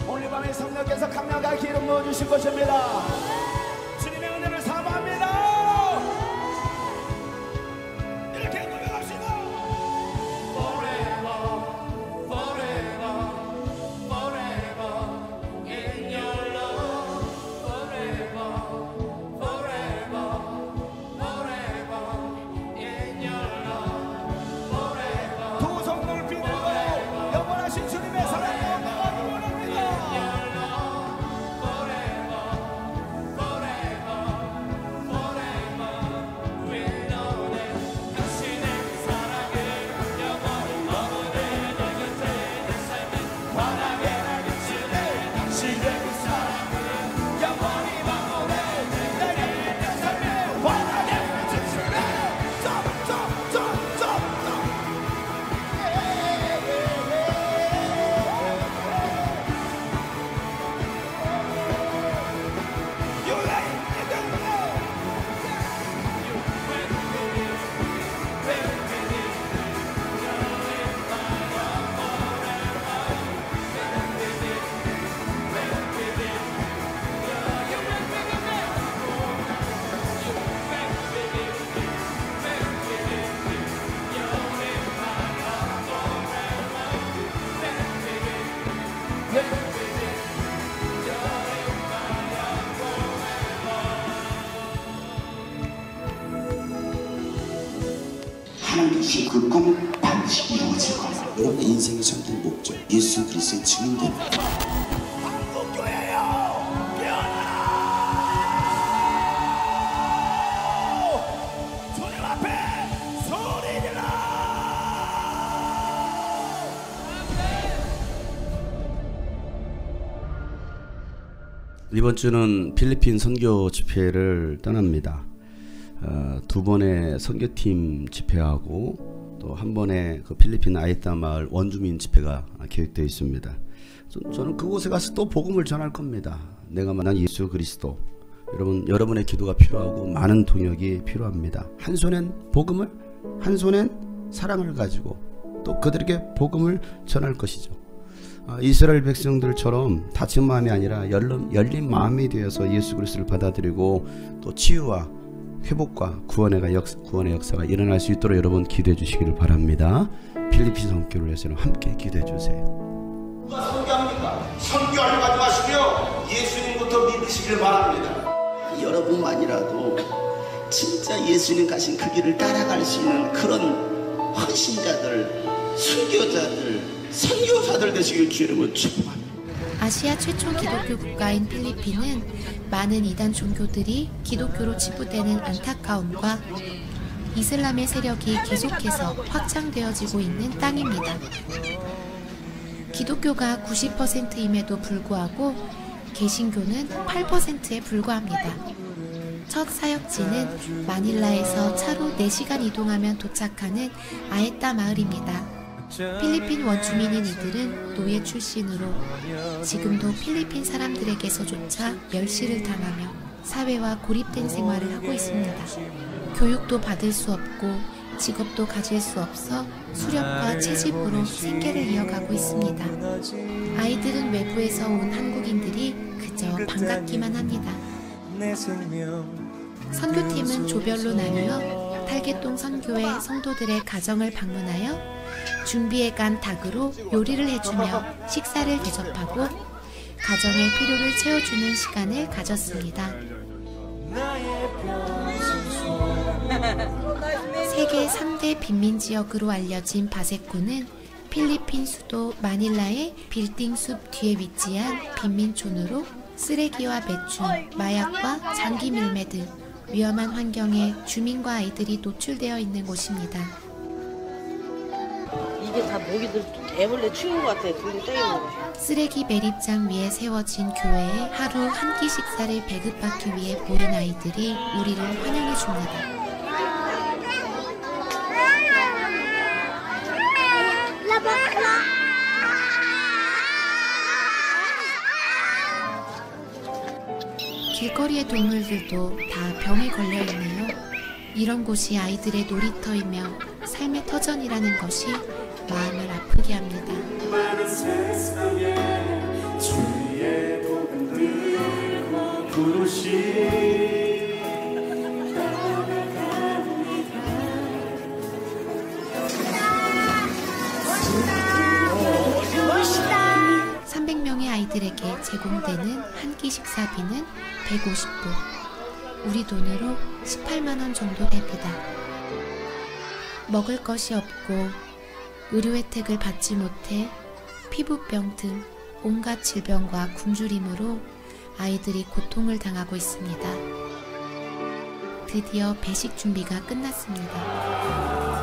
오늘 밤에 성령께서 강력하게 기름 부어주실 것입니다. 주님의 은혜를 사모합니다. 이렇게 고백합시다. Forever, forever, forever in your love. Forever, forever, forever in your love. Forever. 두 손 높이 들고 영원하신 주님의 사랑을
하나님 주신 그 꿈은 반드시 이루어질 거예요. 여러분의 인생의 참된 목적, 예수 그리스도의 증인됩니다.
주님 앞에 소리 질러! 이번 주는 필리핀 선교 집회를 떠납니다. 두 번의 선교팀 집회하고 또 한 번의 그 필리핀 아이따 마을 원주민 집회가 계획되어 있습니다. 저는 그곳에 가서 또 복음을 전할 겁니다. 내가 만난 예수 그리스도. 여러분의 기도가 필요하고 많은 동역이 필요합니다. 한 손엔 복음을, 한 손엔 사랑을 가지고 또 그들에게 복음을 전할 것이죠. 이스라엘 백성들처럼 닫힌 마음이 아니라 열린 마음이 되어서 예수 그리스도를 받아들이고 또 치유와 회복과 구원의 역사가 일어날 수 있도록 여러분 기도해 주시기를 바랍니다. 필리핀 선교를 위해서는 함께 기도해 주세요.
누가 선교합니까? 선교하려고 하지 마시고요. 예수님부터 믿으시길 바랍니다.
여러분만이라도 진짜 예수님 가신 그 길을 따라갈 수 있는 그런 헌신자들, 순교자들, 선교사들 되시길 주님을 축복합니다.
아시아 최초 기독교 국가인 필리핀은 많은 이단 종교들이 기독교로 치부되는 안타까움과 이슬람의 세력이 계속해서 확장되어지고 있는 땅입니다. 기독교가 90%임에도 불구하고 개신교는 8%에 불과합니다. 첫 사역지는 마닐라에서 차로 4시간 이동하면 도착하는 아에따 마을입니다. 필리핀 원주민인 이들은 노예 출신으로 지금도 필리핀 사람들에게서조차 멸시를 당하며 사회와 고립된 생활을 하고 있습니다. 교육도 받을 수 없고 직업도 가질 수 없어 수렵과 채집으로 생계를 이어가고 있습니다. 아이들은 외부에서 온 한국인들이 그저 반갑기만 합니다. 선교팀은 조별로 나뉘어 탈개동 선교회 성도들의 가정을 방문하여 준비해간 닭으로 요리를 해주며 식사를 대접하고 가정의 필요를 채워주는 시간을 가졌습니다. 세계 3대 빈민지역으로 알려진 바세쿠는 필리핀 수도 마닐라의 빌딩숲 뒤에 위치한 빈민촌으로 쓰레기와 매춘, 마약과 장기 밀매 등 위험한 환경에 주민과 아이들이 노출되어 있는 곳입니다.
이게 다 모기들 애벌레 추운 것 같아. 둘이 떠 있는 거.
쓰레기 매립장 위에 세워진 교회에 하루 한 끼 식사를 배급받기 위해 모인 아이들이 우리를 환영해 줍니다. 길거리의 동물들도 다 병에 걸려 있네요. 이런 곳이 아이들의 놀이터이며 삶의 터전이라는 것이 마음을 아프게 합니다. 멋있다. 300명의 아이들에게 제공되는 한 끼 식사비는 150불. 우리 돈으로 18만 원 정도 됩니다. 먹을 것이 없고 의료 혜택을 받지 못해 피부병 등 온갖 질병과 굶주림으로 아이들이 고통을 당하고 있습니다. 드디어 배식 준비가 끝났습니다.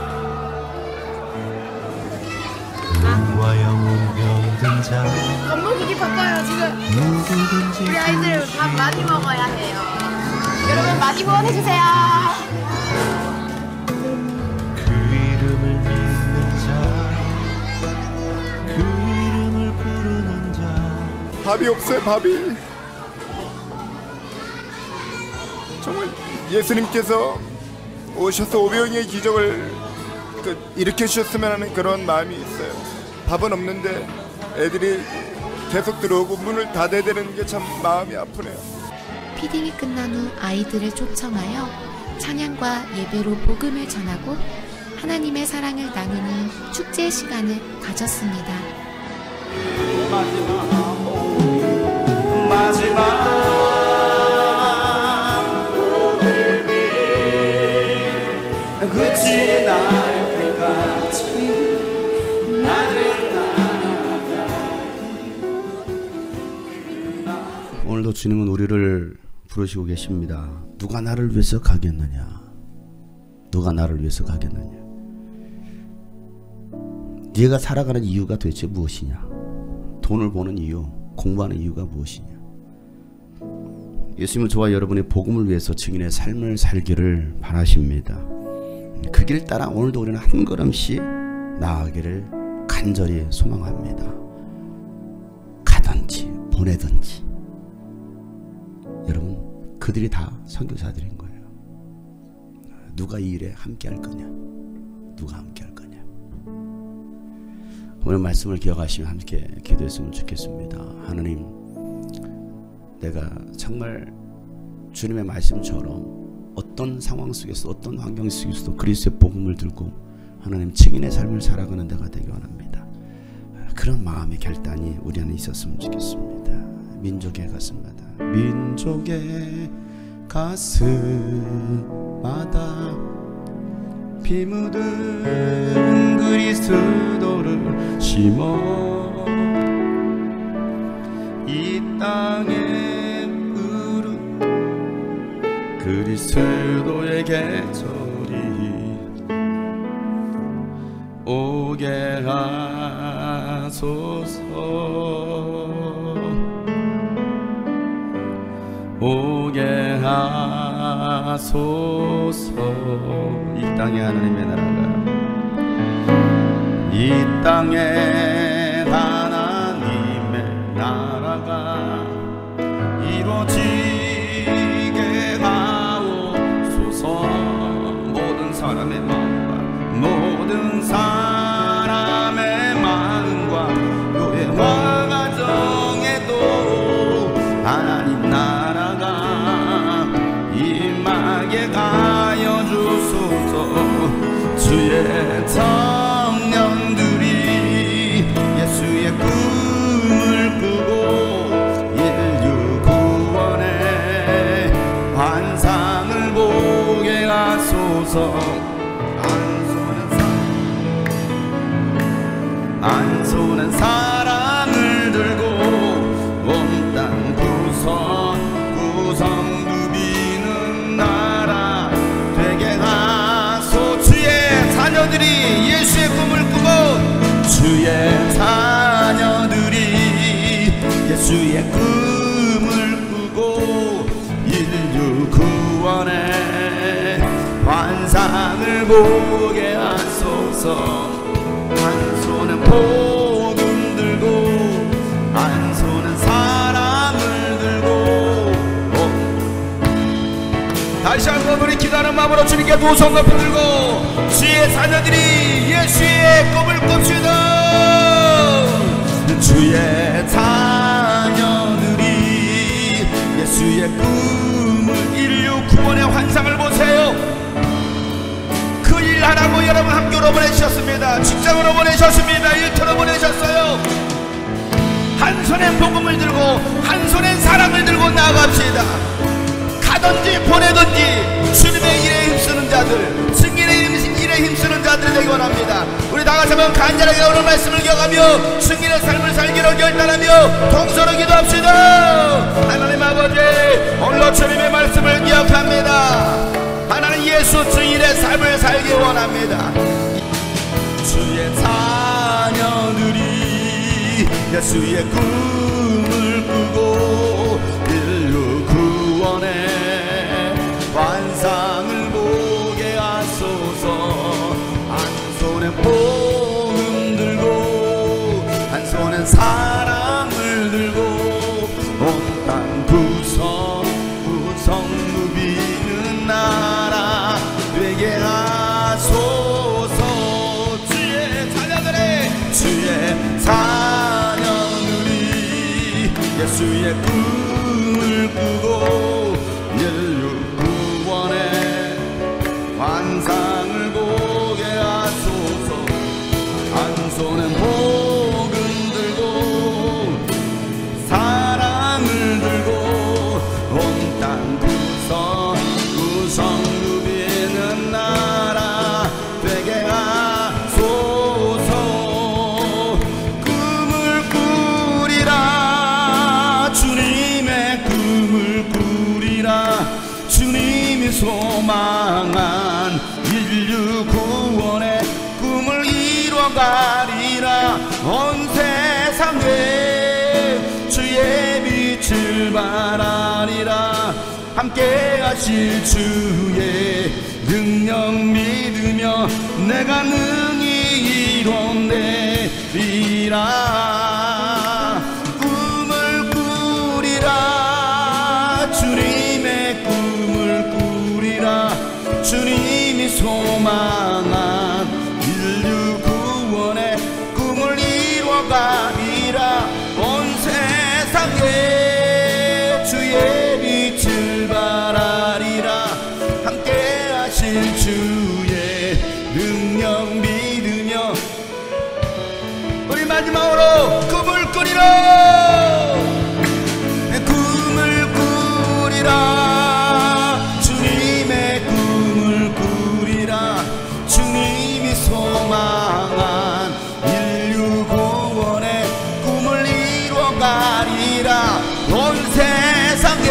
밥 먹이기 바빠요 지금. 우리 아이들 밥 많이 먹어야 해요. 여러분 많이 후원해주세요.
그 이름을 믿는 자, 그 이름을 부르는 자.
밥이 없어요. 밥이. 정말 예수님께서 오셔서 500명의 기적을 일으켜 주셨으면 하는 그런 마음이 있어요. 밥은 없는데 애들이 계속 들어오고 문을 닫아야 되는 게 참 마음이 아프네요.
피딩이 끝난 후 아이들을 초청하여 찬양과 예배로 복음을 전하고 하나님의 사랑을 나누는 축제 시간을 가졌습니다.
오늘도 주님은 우리를 부르시고 계십니다. 누가 나를 위해서 가겠느냐? 누가 나를 위해서 가겠느냐? 네가 살아가는 이유가 도대체 무엇이냐? 돈을 버는 이유, 공부하는 이유가 무엇이냐? 예수님은 저와 여러분의 복음을 위해서 증인의 삶을 살기를 바라십니다. 그 길 따라 오늘도 우리는 한 걸음씩 나아가기를 간절히 소망합니다. 가든지 보내든지 여러분, 그들이 다 선교사들인 거예요. 누가 이 일에 함께 할 거냐? 누가 함께 할 거냐? 오늘 말씀을 기억하시며 함께 기도했으면 좋겠습니다. 하나님, 내가 정말 주님의 말씀처럼 어떤 상황 속에서 어떤 환경 속에서도 그리스도의 복음을 들고 하나님 증인의 삶을 살아가는 데가 되기 원합니다. 그런 마음의 결단이 우리 안에 있었으면 좋겠습니다. 민족의 가슴마다 민족의 가슴마다 피 묻은 그리스도를 심어 이 땅에 흐른 그리스도의 계절이 오게 하소서 오게 하소서. 이 땅에 하나님의 나라가 이 이 땅에 하나님의 나라가 이루어지게 하옵소서. 모든 사람의 마음과 모든 사람의 마음과 교회와 가정에도 하나님 나라가 임하게 하여 주소서. 주의 청년들이 예수의 꿈을 꾸고 인류 구원의 환상을 보게 하소서. 안소는 사랑을 들고 온 땅 구성 누비는 나라 되게 하소. 주의 자녀들이 예수의 꿈을 꾸고 주의 자녀들이 예수의 꿈을 꾸고 인류 구원의 환상을 보게 하소서. 한 손은 복음 들고 한 손은 사랑을 들고 다시 한번 우리 기도하는 마음으로 주님께 두 손 높이 들고 주의 자녀들이 예수의 꿈을 꿉시다. 주의 자녀들이 예수의 꿈을 인류 구원의 환상을 보세요. 그 일 하라고 여러분 학교로 보내셨습니다. 직장으로 보내셨습니다. 일터로 보내셨어요. 한 손엔 복음을 들고 한 손엔 사랑을 들고 나아갑시다. 가든지 보내든지 주님의 일에 힘쓰는 자들, 승인의 일에 힘쓰는 자들 되기 원합니다. 우리 다같이 한번 간절하게 오늘 말씀을 기억하며 승인의 삶을 살기로 결단하며 동서로 기도합시다. 하나님 아버지, 오늘도 주님의 말씀을 기억합니다. 하나님 예수 증인의 삶을 살기 원합니다. 주의 자녀들이 예수의 꿈을 꾸고 인류 구원의 환상을 보게 하소서. 한 손엔 복음 들고 한 손엔 사랑을 들고 온 땅 구성 누비는 나라 되게 하소서. 주의 자녀들이 예수의 꿈을 꾸고 인류 구원의 환상을 보게 하소서. 한 손은 복음 들고 사랑을 들고 온 땅 구성 누비는 나라 되게 하소서. 꿈을 꾸리라 주님의 꿈을 꾸리라. 주님이 소망한 인류 구원의 꿈을 이뤄가리라. 온 세상에 주의 빛을 발하리라. 함께 하실 주의 능력 믿으며 내가 능히 이뤄내리라. 꿈을 꾸리라 주님의 꿈을 꾸리라. 주님이 소망한 인류 구원의 꿈을 이뤄가리라. 온 세상에 주의 빛을 발하리라. 함께 하실 주의 능력 믿으며 우리 마지막으로 꿈을 꾸리라. 꿈을 꾸리라 주님의 꿈을 꾸리라. 주님이 소망한 인류 구원의 꿈을 이뤄가리라. 온 세상에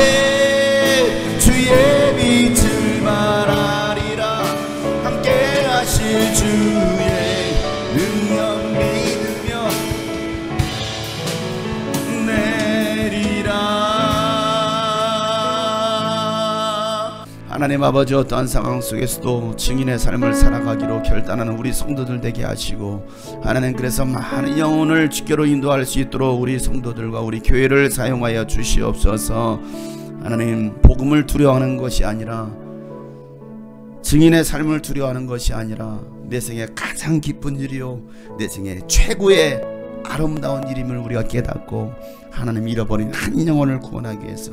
주의 빛을 발하리라. 함께 하실 주의 능력 믿으며 내리라. 하나님 아버지, 어떠한 상황 속에서도 증인의 삶을 살아가기로 결단하는 우리 성도들 되게 하시고, 하나님 그래서 많은 영혼을 주께로 인도할 수 있도록 우리 성도들과 우리 교회를 사용하여 주시옵소서. 하나님, 복음을 두려워하는 것이 아니라, 증인의 삶을 두려워하는 것이 아니라 내 생에 가장 기쁜 일이요 내 생에 최고의 아름다운 일임을 우리가 깨닫고, 하나님 잃어버린 한 영혼을 구원하기 위해서,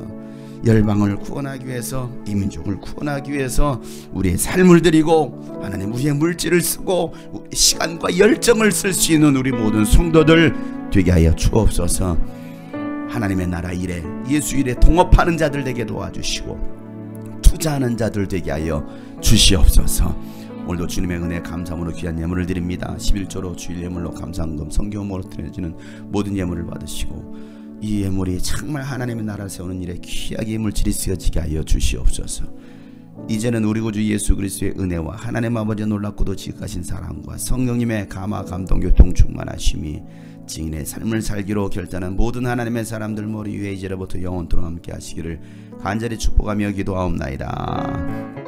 열방을 구원하기 위해서, 이 민족을 구원하기 위해서 우리의 삶을 드리고, 하나님 우리의 물질을 쓰고 시간과 열정을 쓸 수 있는 우리 모든 성도들 되게 하여 주옵소서. 하나님의 나라 일에, 예수 일에 동업하는 자들 되게 도와주시고 투자하는 자들 되게 하여 주시옵소서. 오늘도 주님의 은혜 감사함으로 귀한 예물을 드립니다. 11조로 주일 예물로 감사한금 성경으로 드려지는 모든 예물을 받으시고, 이 예물이 정말 하나님의 나라를 세우는 일에 귀하게 물질이 쓰여지게 하여 주시옵소서. 이제는 우리 구주 예수 그리스도의 은혜와 하나님 아버지의 놀랍고도 지극하신 사랑과 성령님의 감화 감동 교통 충만하심이 증인의 삶을 살기로 결단한 모든 하나님의 사람들 머리 위에 이제로부터 영원토록 함께 하시기를 간절히 축복하며 기도하옵나이다.